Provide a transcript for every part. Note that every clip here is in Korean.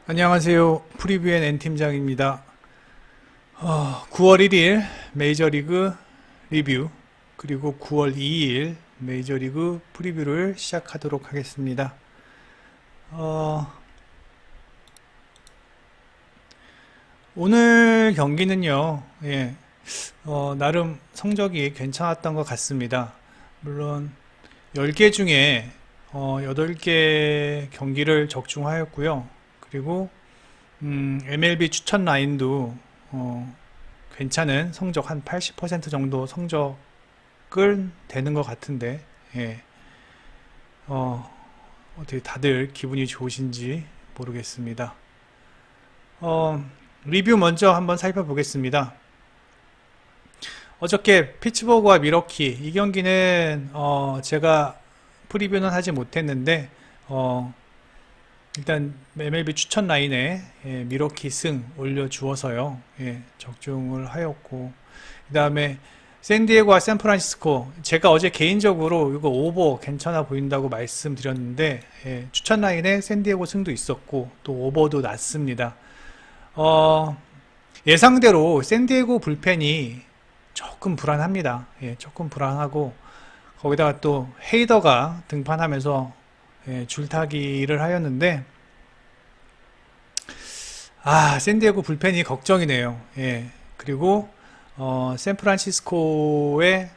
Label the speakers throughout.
Speaker 1: 안녕하세요. 프리뷰엔 N팀장입니다. 9월 1일 메이저리그 리뷰 그리고 9월 2일 메이저리그 프리뷰를 시작하도록 하겠습니다. 오늘 경기는요, 나름 성적이 괜찮았던 것 같습니다. 물론 10개 중에 8개 경기를 적중하였고요. 그리고 MLB 추천 라인도 괜찮은 성적 한 80% 정도 성적을 되는 것 같은데 어떻게 다들 기분이 좋으신지 모르겠습니다. 리뷰 먼저 한번 살펴보겠습니다. 어저께 피츠버그와 미러키 이 경기는 제가 프리뷰는 하지 못했는데 일단 MLB 추천 라인에 미러키 승 올려주어서요, 적중을 하였고, 그 다음에 샌디에고와 샌프란시스코, 제가 어제 개인적으로 이거 오버 괜찮아 보인다고 말씀드렸는데 추천 라인에 샌디에고 승도 있었고 또 오버도 났습니다. 예상대로 샌디에고 불펜이 조금 불안합니다. 조금 불안하고 거기다가 또 헤이더가 등판하면서 줄타기를 하였는데 샌디에고 불펜이 걱정이네요. 그리고 샌프란시스코의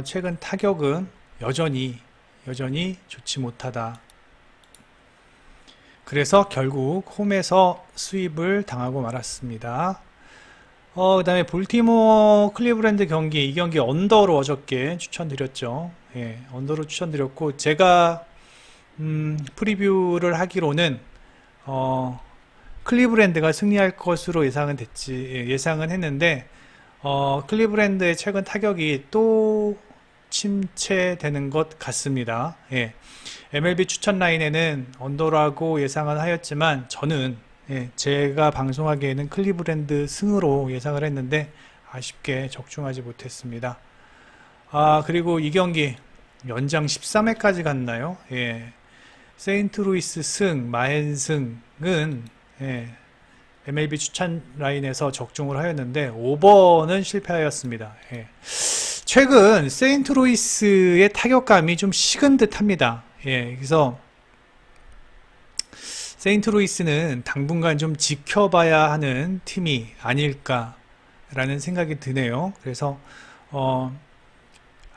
Speaker 1: 최근 타격은 여전히 좋지 못하다. 그래서 결국 홈에서 수입을 당하고 말았습니다. 그 다음에 볼티모어 클리브랜드 경기, 이 경기 언더로 어저께 추천드렸죠. 언더로 추천드렸고, 제가 프리뷰를 하기로는 클리브랜드가 승리할 것으로 예상은 했는데 클리브랜드의 최근 타격이 또 침체되는 것 같습니다. MLB 추천 라인에는 언더라고 예상을 하였지만 저는 제가 방송하기에는 클리브랜드 승으로 예상을 했는데 아쉽게 적중하지 못했습니다. 그리고 이 경기 연장 13회까지 갔나요? 세인트루이스 승, 마헨 승은 MLB 추천 라인에서 적중을 하였는데 오버는 실패하였습니다. 최근 세인트루이스의 타격감이 좀 식은 듯 합니다. 그래서 세인트루이스는 당분간 좀 지켜봐야 하는 팀이 아닐까라는 생각이 드네요. 그래서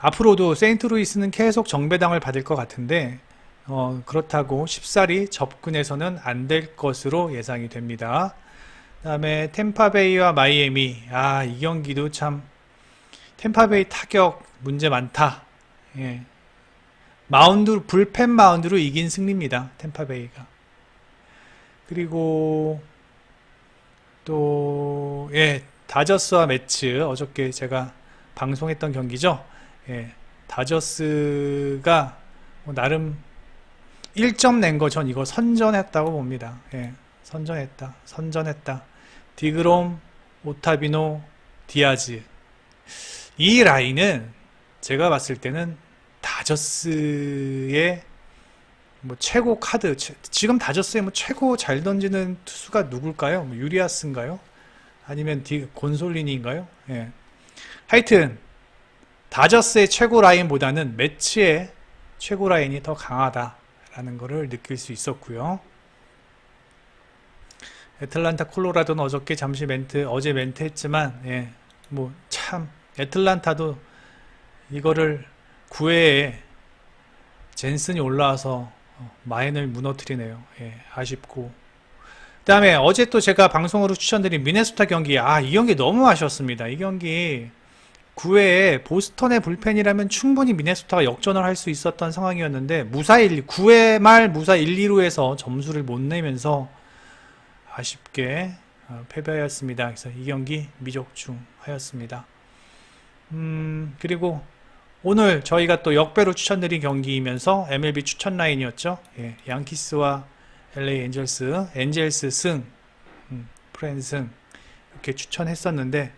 Speaker 1: 앞으로도 세인트루이스는 계속 정배당을 받을 것 같은데 그렇다고 쉽사리 접근해서는 안 될 것으로 예상이 됩니다. 그 다음에 템파베이와 마이애미, 이 경기도 참 템파베이 타격 문제 많다. 불펜 마운드로 이긴 승리입니다. 템파베이가. 그리고 또 다저스와 매츠, 어저께 제가 방송했던 경기죠. 다저스가 나름 1점 낸 거 전 이거 선전했다고 봅니다. 선전했다. 디그롬, 오타비노, 디아즈. 이 라인은 제가 봤을 때는 다저스의 최고 카드, 지금 다저스의 최고 잘 던지는 투수가 누굴까요? 유리아스인가요? 아니면 곤솔리니인가요? 하여튼 다저스의 최고 라인보다는 매치의 최고 라인이 더 강하다라는 것을 느낄 수 있었고요. 애틀란타 콜로라도는 어저께 잠시 어제 멘트 했지만 참 애틀란타도 이거를 9회에 젠슨이 올라와서 마인을 무너뜨리네요. 아쉽고. 그 다음에 어제 또 제가 방송으로 추천드린 미네소타 경기, 이 경기 너무 아쉬웠습니다. 이 경기 9회에 보스턴의 불펜이라면 충분히 미네소타가 역전을 할 수 있었던 상황이었는데 9회 말 무사 1, 2루에서 점수를 못 내면서 아쉽게 패배하였습니다. 그래서 이 경기 미적중하였습니다. 그리고 오늘 저희가 또 역배로 추천드린 경기이면서 MLB 추천 라인이었죠. 양키스와 LA 엔젤스 승, 프렌즈 승 이렇게 추천했었는데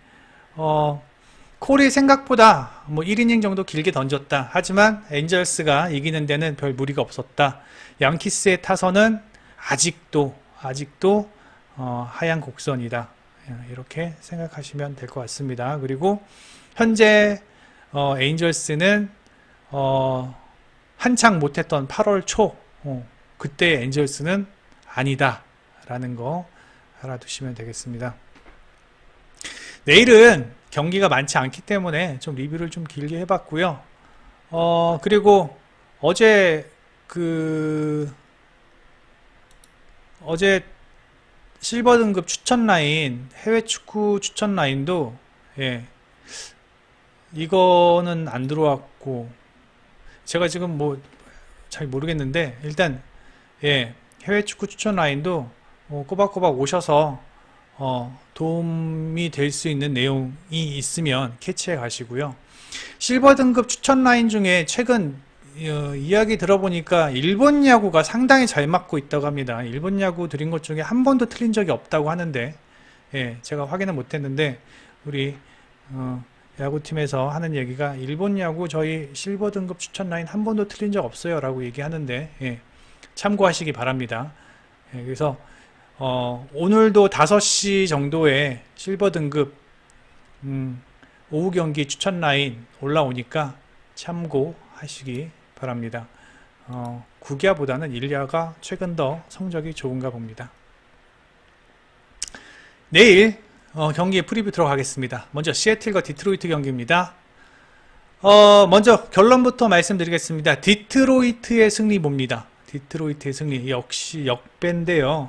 Speaker 1: 콜이 생각보다 1이닝 정도 길게 던졌다. 하지만 엔젤스가 이기는 데는 별 무리가 없었다. 양키스의 타선은 아직도 아직도 하향 곡선이다. 이렇게 생각하시면 될 것 같습니다. 그리고 현재 에인절스는 한창 못했던 8월 초 그때 엔젤스는 아니다 라는 거 알아두시면 되겠습니다. 내일은 경기가 많지 않기 때문에 좀 리뷰를 좀 길게 해봤고요. 그리고 어제 어제 실버 등급 추천 라인, 해외 축구 추천 라인도 이거는 안 들어왔고, 제가 지금 뭐 잘 모르겠는데 일단 해외 축구 추천 라인도 꼬박꼬박 오셔서 도움이 될 수 있는 내용이 있으면 캐치해 가시고요. 실버 등급 추천 라인 중에 최근 이야기 들어보니까 일본 야구가 상당히 잘 맞고 있다고 합니다. 일본 야구 드린 것 중에 한 번도 틀린 적이 없다고 하는데 제가 확인은 못했는데 우리 야구팀에서 하는 얘기가 일본 야구 저희 실버 등급 추천 라인 한 번도 틀린 적 없어요 라고 얘기하는데 참고하시기 바랍니다. 그래서 오늘도 5시 정도에 실버 등급 오후 경기 추천 라인 올라오니까 참고하시기 바랍니다. 9야보다는 1야가 최근 더 성적이 좋은가 봅니다. 내일 경기 프리뷰 들어가겠습니다. 먼저 시애틀과 디트로이트 경기입니다. 먼저 결론부터 말씀드리겠습니다. 디트로이트의 승리 봅니다. 디트로이트의 승리 역시 역배인데요.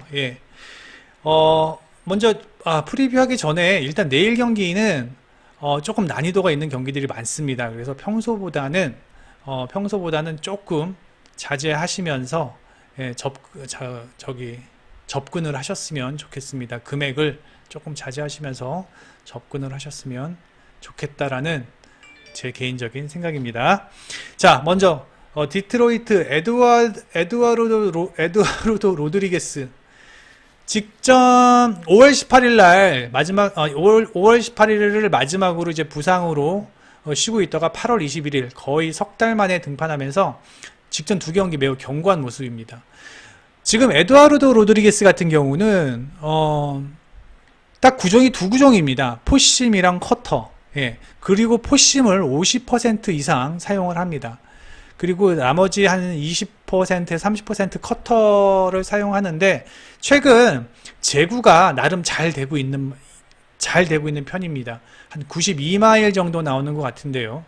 Speaker 1: 먼저 프리뷰하기 전에 일단 내일 경기는 조금 난이도가 있는 경기들이 많습니다. 그래서 평소보다는 조금 자제하시면서 접근을 하셨으면 좋겠습니다. 금액을 조금 자제하시면서 접근을 하셨으면 좋겠다라는 제 개인적인 생각입니다. 자, 먼저 디트로이트 에두아르도 로드리게스 직전 5월 18일 날 마지막 5월 18일을 마지막으로 이제 부상으로 쉬고 있다가 8월 21일 거의 석 달 만에 등판하면서 직전 2경기 매우 견고한 모습입니다. 지금 에두아르도 로드리게스 같은 경우는 딱 구종이 두 구종입니다. 포심이랑 커터. 그리고 포심을 50% 이상 사용을 합니다. 그리고 나머지 한 20%, 30% 커터를 사용하는데 최근 제구가 나름 잘 되고 있는 편입니다. 한 92마일 정도 나오는 것 같은데요.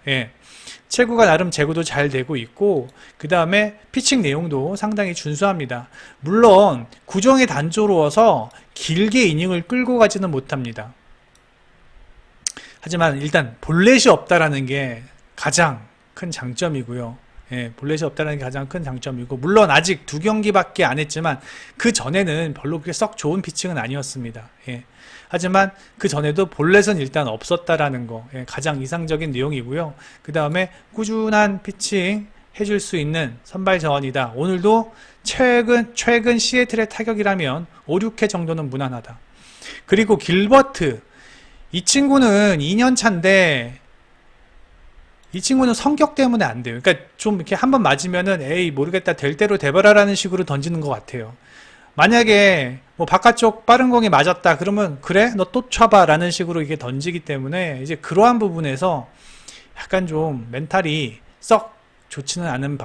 Speaker 1: 제구가 나름 제구도 잘 되고 있고 그 다음에 피칭 내용도 상당히 준수합니다. 물론 구종이 단조로워서 길게 이닝을 끌고 가지는 못합니다. 하지만 일단 볼넷이 없다라는 게 가장 큰 장점이고요. 볼넷이 없다는 게 가장 큰 장점이고 물론 아직 2경기밖에 안 했지만 그 전에는 별로 그렇게 썩 좋은 피칭은 아니었습니다. 하지만 그 전에도 볼넷은 일단 없었다라는 거 가장 이상적인 내용이고요. 그 다음에 꾸준한 피칭 해줄 수 있는 선발 자원이다. 오늘도 최근 시애틀의 타격이라면 5, 6회 정도는 무난하다. 그리고 길버트 이 친구는 2년 차인데 이 친구는 성격 때문에 안 돼요. 그러니까 좀 이렇게 한번 맞으면은 에이 모르겠다 될 대로 돼봐라라는 식으로 던지는 것 같아요. 만약에 뭐 바깥쪽 빠른 공이 맞았다 그러면 그래 너 또 쳐봐 라는 식으로 이게 던지기 때문에 이제 그러한 부분에서 약간 좀 멘탈이 썩 좋지는 않은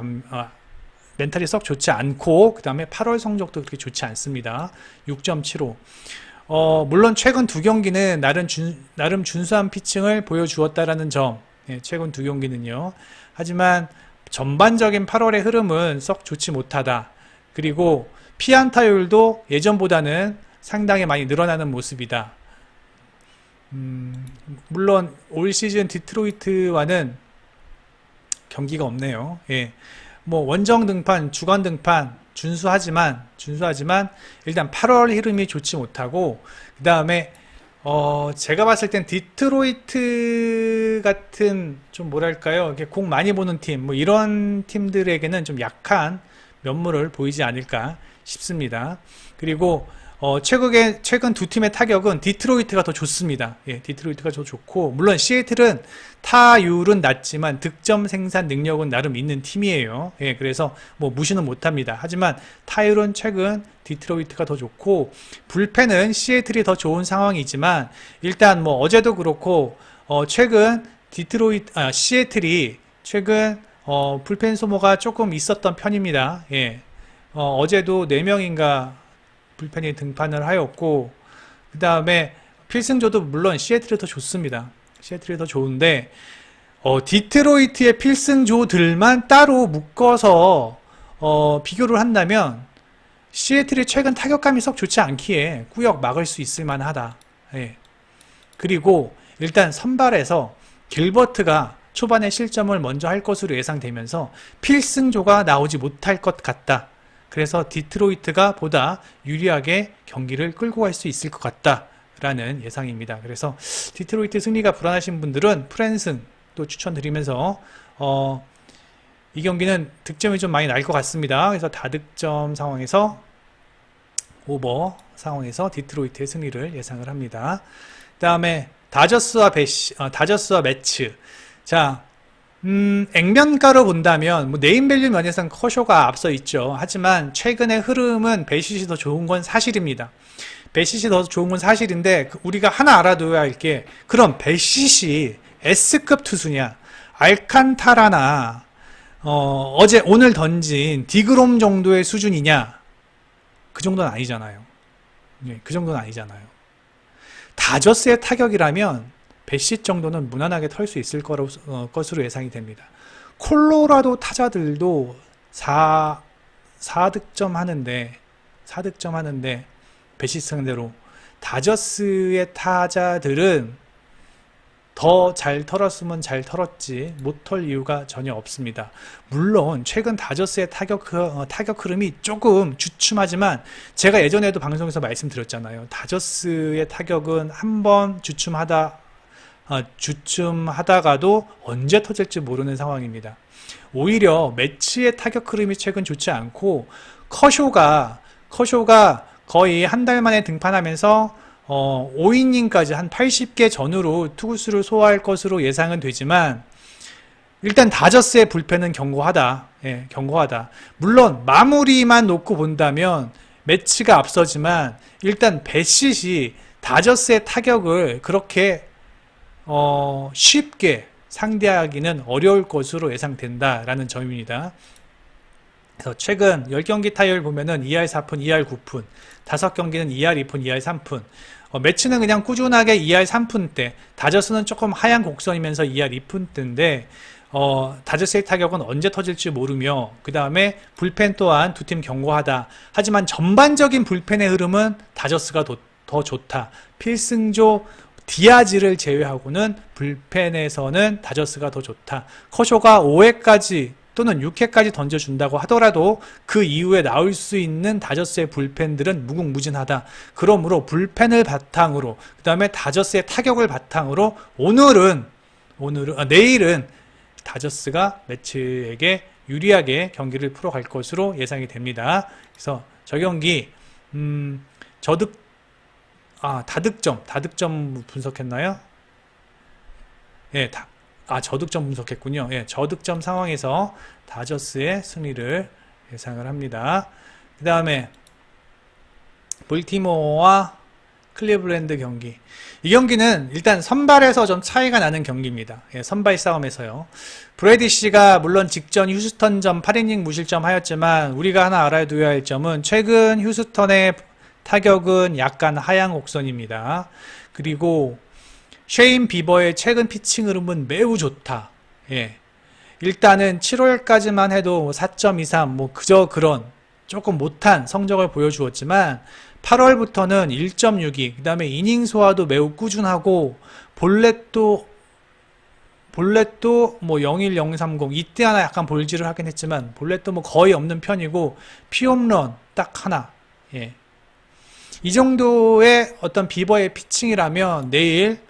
Speaker 1: 멘탈이 썩 좋지 않고 그 다음에 8월 성적도 그렇게 좋지 않습니다. 6.75 물론 최근 2경기는 나름 준수한 피칭을 보여주었다라는 점 최근 2경기는요. 하지만 전반적인 8월의 흐름은 썩 좋지 못하다. 그리고 피안타율도 예전보다는 상당히 많이 늘어나는 모습이다. 물론 올 시즌 디트로이트와는 경기가 없네요. 뭐 원정 등판, 주간 등판 준수하지만 일단 8월 흐름이 좋지 못하고 그 다음에 제가 봤을 땐 디트로이트 같은 좀 뭐랄까요 이렇게 공 많이 보는 팀 뭐 이런 팀들에게는 좀 약한 면모를 보이지 않을까 싶습니다. 그리고 최근 두 팀의 타격은 디트로이트가 더 좋습니다. 예, 디트로이트가 더 좋고, 물론 시애틀은 타율은 낮지만 득점 생산 능력은 나름 있는 팀이에요. 예, 그래서 뭐 무시는 못합니다. 하지만 타율은 최근 디트로이트가 더 좋고, 불펜은 시애틀이 더 좋은 상황이지만, 일단 뭐 어제도 그렇고, 최근 시애틀이 최근 불펜 소모가 조금 있었던 편입니다. 예. 어제도 4명인가 불펜이 등판을 하였고, 그 다음에 필승조도 물론 시애틀이 더 좋습니다. 시애틀이 더 좋은데, 디트로이트의 필승조들만 따로 묶어서 비교를 한다면 시애틀이 최근 타격감이 썩 좋지 않기에 꾸역 막을 수 있을 만하다. 예. 그리고 일단 선발에서 길버트가 초반에 실점을 먼저 할 것으로 예상되면서 필승조가 나오지 못할 것 같다. 그래서 디트로이트가 보다 유리하게 경기를 끌고 갈 수 있을 것 같다라는 예상입니다. 그래서 디트로이트 승리가 불안하신 분들은 프랜슨 또 추천드리면서 이 경기는 득점이 좀 많이 날 것 같습니다. 그래서 다득점 상황에서 오버 상황에서 디트로이트의 승리를 예상을 합니다. 그 다음에 다저스와 매츠. 자, 액면가로 본다면 뭐 네임밸류 면에서는 커쇼가 앞서 있죠. 하지만 최근의 흐름은 배시시 더 좋은 건 사실입니다. 배시시 더 좋은 건 사실인데 우리가 하나 알아둬야 할 게, 그럼 배시시 S급 투수냐, 알칸타라나 오늘 던진 디그롬 정도의 수준이냐? 그 정도는 아니잖아요. 네, 그 정도는 아니잖아요. 다저스의 타격이라면 배시 정도는 무난하게 털 수 있을 것으로 예상이 됩니다. 콜로라도 타자들도 4득점 하는데 배시 상대로 다저스의 타자들은 더 잘 털었으면 잘 털었지 못 털 이유가 전혀 없습니다. 물론 최근 다저스의 타격 흐름이 조금 주춤하지만 제가 예전에도 방송에서 말씀드렸잖아요. 다저스의 타격은 한번 주춤하다가도 언제 터질지 모르는 상황입니다. 오히려 매치의 타격 흐름이 최근 좋지 않고, 커쇼가 거의 한 달 만에 등판하면서 5이닝까지 한 80개 전후로 투구수를 소화할 것으로 예상은 되지만, 일단 다저스의 불펜은 견고하다. 예, 견고하다. 물론 마무리만 놓고 본다면 매치가 앞서지만, 일단 배시시 다저스의 타격을 그렇게 쉽게 상대하기는 어려울 것으로 예상된다라는 점입니다. 그래서 최근 10경기 타율 보면은 2할 4푼, 2할 9푼, 5경기는 2할 2푼, 2할 3푼. 매치는 그냥 꾸준하게 2할 3푼대, 다저스는 조금 하향 곡선이면서 2할 2푼대인데, 다저스의 타격은 언제 터질지 모르며, 그 다음에 불펜 또한 두 팀 견고하다. 하지만 전반적인 불펜의 흐름은 다저스가 더 좋다. 필승조 디아즈를 제외하고는 불펜에서는 다저스가 더 좋다. 커쇼가 5회까지 또는 6회까지 던져준다고 하더라도 그 이후에 나올 수 있는 다저스의 불펜들은 무궁무진하다. 그러므로 불펜을 바탕으로, 그 다음에 다저스의 타격을 바탕으로 내일은 다저스가 매치에게 유리하게 경기를 풀어갈 것으로 예상이 됩니다. 그래서 저 경기 다득점 분석했나요? 예, 저득점 분석했군요. 예, 저득점 상황에서 다저스의 승리를 예상을 합니다. 그 다음에 볼티모어와 클리블랜드 경기. 이 경기는 일단 선발에서 좀 차이가 나는 경기입니다. 예, 선발 싸움에서요. 브래디시가 물론 직전 휴스턴전 8이닝 무실점 하였지만, 우리가 하나 알아둬야 할 점은 최근 휴스턴의 타격은 약간 하향 곡선입니다. 그리고 쉐인 비버의 최근 피칭 흐름은 매우 좋다. 예. 일단은 7월까지만 해도 4.23, 그저 그런 조금 못한 성적을 보여주었지만, 8월부터는 1.62, 그 다음에 이닝 소화도 매우 꾸준하고, 볼넷도 0.10, 0.30, 이때 하나 약간 볼질을 하긴 했지만, 볼넷도 거의 없는 편이고, 피홈런 딱 하나. 예. 이 정도의 어떤 비버의 피칭이라면 내일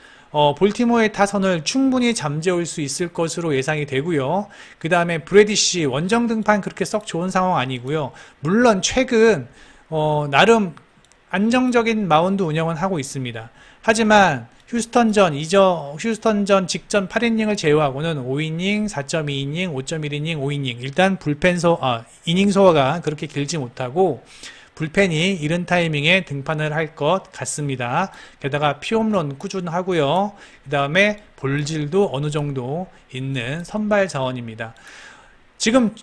Speaker 1: 볼티모어의 타선을 충분히 잠재울 수 있을 것으로 예상이 되고요. 그 다음에 브래디시 원정 등판 그렇게 썩 좋은 상황 아니고요. 물론 최근 나름 안정적인 마운드 운영은 하고 있습니다. 하지만 휴스턴전 직전 8이닝을 제외하고는 5이닝, 4.2이닝, 5.1이닝, 5이닝. 일단 이닝 소화가 그렇게 길지 못하고 불펜이 이른 타이밍에 등판을 할 것 같습니다. 게다가 피홈런 꾸준하고요. 그 다음에 볼질도 어느 정도 있는 선발 자원입니다. 지금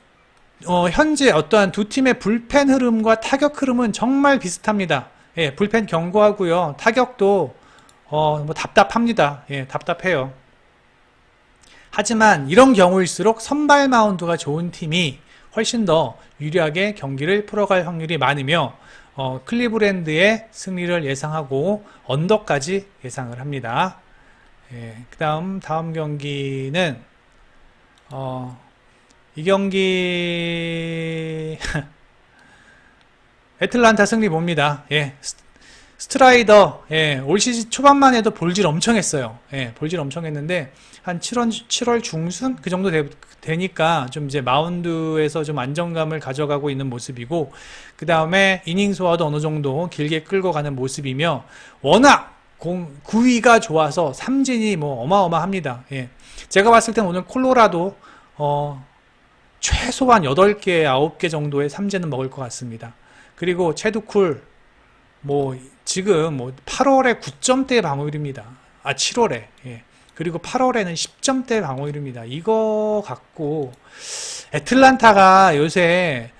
Speaker 1: 현재 어떠한 두 팀의 불펜 흐름과 타격 흐름은 정말 비슷합니다. 예, 불펜 견고하고요. 타격도 뭐 답답합니다. 예, 답답해요. 하지만 이런 경우일수록 선발 마운드가 좋은 팀이 훨씬 더 유리하게 경기를 풀어갈 확률이 많으며 클리브랜드의 승리를 예상하고 언더까지 예상을 합니다. 예, 다음 경기는 이 경기 애틀란타 승리 봅니다. 예, 스트라이더, 예, 올 시즌 초반만 해도 볼질 엄청 했어요. 예, 볼질 엄청 했는데, 한 7월 중순? 그 정도 되니까 좀 이제 마운드에서 좀 안정감을 가져가고 있는 모습이고, 그 다음에 이닝 소화도 어느 정도 길게 끌고 가는 모습이며, 워낙 구위가 좋아서 삼진이 뭐 어마어마합니다. 예. 제가 봤을 땐 오늘 콜로라도, 최소한 8개, 9개 정도의 삼진은 먹을 것 같습니다. 그리고 체두쿨, 지금 8월에 9점대 방어율입니다. 7월에. 예. 그리고 8월에는 10점대 방어율입니다. 이거 갖고 애틀란타가 요새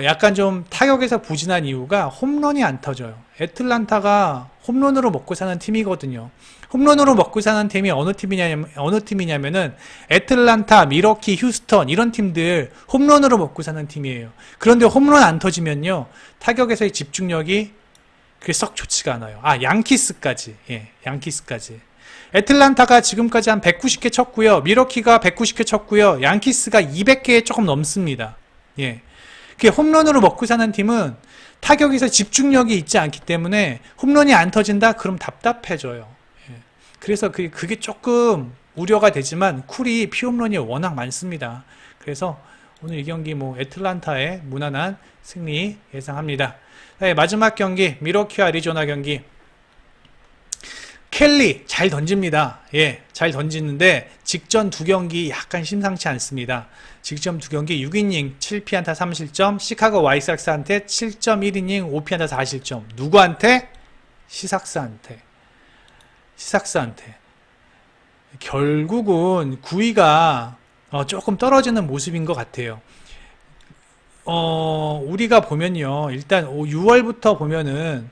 Speaker 1: 약간 좀 타격에서 부진한 이유가 홈런이 안 터져요. 애틀란타가 홈런으로 먹고 사는 팀이거든요. 홈런으로 먹고 사는 팀이 어느 팀이냐면은 애틀란타, 미러키, 휴스턴 이런 팀들 홈런으로 먹고 사는 팀이에요. 그런데 홈런 안 터지면요. 타격에서의 집중력이 그게 썩 좋지가 않아요. 양키스까지. 예, 양키스까지. 애틀란타가 지금까지 한 190개 쳤고요. 미러키가 190개 쳤고요. 양키스가 200개 조금 넘습니다. 예. 그게 홈런으로 먹고 사는 팀은 타격에서 집중력이 있지 않기 때문에 홈런이 안 터진다? 그럼 답답해져요. 예. 그래서 그게 조금 우려가 되지만 쿨이 피홈런이 워낙 많습니다. 그래서 오늘 이 경기 애틀란타의 무난한 승리 예상합니다. 네, 마지막 경기 미러키와 애리조나 경기. 켈리 잘 던집니다. 예, 잘 던지는데 직전 두 경기 약간 심상치 않습니다. 직전 두 경기 6이닝 7피안타 3실점, 시카고 와이삭스한테 7.1이닝 5피안타 4실점. 누구한테? 시삭스한테. 결국은 구위가 조금 떨어지는 모습인 것 같아요. 우리가 보면요. 일단 6월부터 보면은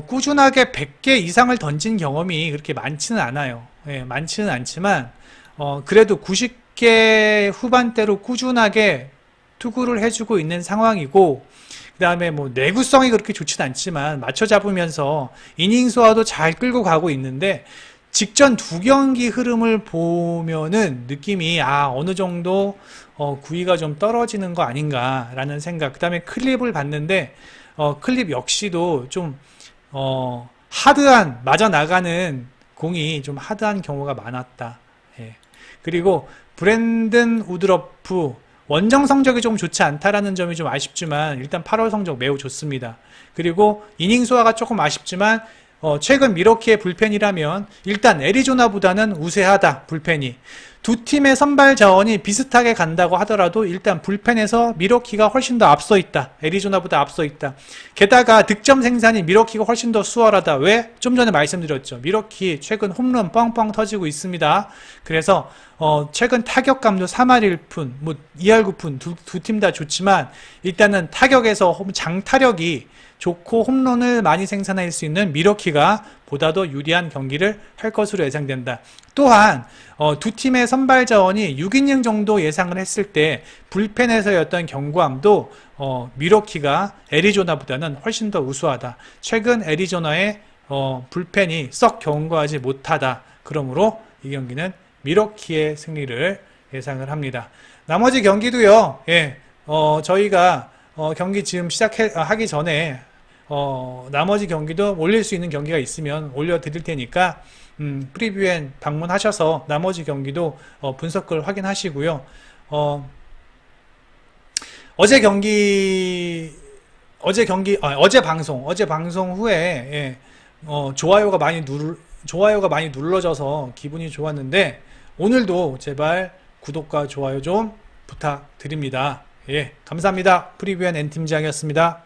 Speaker 1: 꾸준하게 100개 이상을 던진 경험이 그렇게 많지는 않아요. 예, 많지는 않지만 그래도 90개 후반대로 꾸준하게 투구를 해주고 있는 상황이고, 그 다음에 내구성이 그렇게 좋지는 않지만 맞춰 잡으면서 이닝 소화도 잘 끌고 가고 있는데, 직전 두 경기 흐름을 보면은 느낌이 어느 정도 구위가 좀 떨어지는 거 아닌가라는 생각. 그 다음에 클립을 봤는데 클립 역시도 좀 맞아 나가는 공이 좀 하드한 경우가 많았다. 예. 그리고 브랜든 우드러프 원정 성적이 좀 좋지 않다라는 점이 좀 아쉽지만 일단 8월 성적 매우 좋습니다. 그리고 이닝 소화가 조금 아쉽지만 최근 미러키의 불펜이라면 일단 애리조나보다는 우세하다. 불펜이 두 팀의 선발 자원이 비슷하게 간다고 하더라도 일단 불펜에서 미러키가 훨씬 더 앞서 있다. 애리조나보다 앞서 있다. 게다가 득점 생산이 미러키가 훨씬 더 수월하다. 왜? 좀 전에 말씀드렸죠. 미러키 최근 홈런 뻥뻥 터지고 있습니다. 그래서 최근 타격감도 3할 1푼, 2할 9푼 두 팀 다 좋지만 일단은 타격에서 장타력이 좋고 홈런을 많이 생산할 수 있는 미러키가 보다 더 유리한 경기를 할 것으로 예상된다. 또한 두 팀의 선발 자원이 6이닝 정도 예상을 했을 때 불펜에서의 어떤 견고함도 미러키가 애리조나보다는 훨씬 더 우수하다. 최근 애리조나의 불펜이 썩 견고하지 못하다. 그러므로 이 경기는 미러키의 승리를 예상을 합니다. 나머지 경기도요. 예, 저희가 경기 지금 하기 전에 나머지 경기도 올릴 수 있는 경기가 있으면 올려드릴 테니까 프리뷰엔 방문하셔서 나머지 경기도 분석을 확인하시고요. 어제 경기 어제 방송 후에 예, 좋아요가 많이 눌러져서 기분이 좋았는데 오늘도 제발 구독과 좋아요 좀 부탁드립니다. 예, 감사합니다. 프리뷰엔 N팀장이었습니다.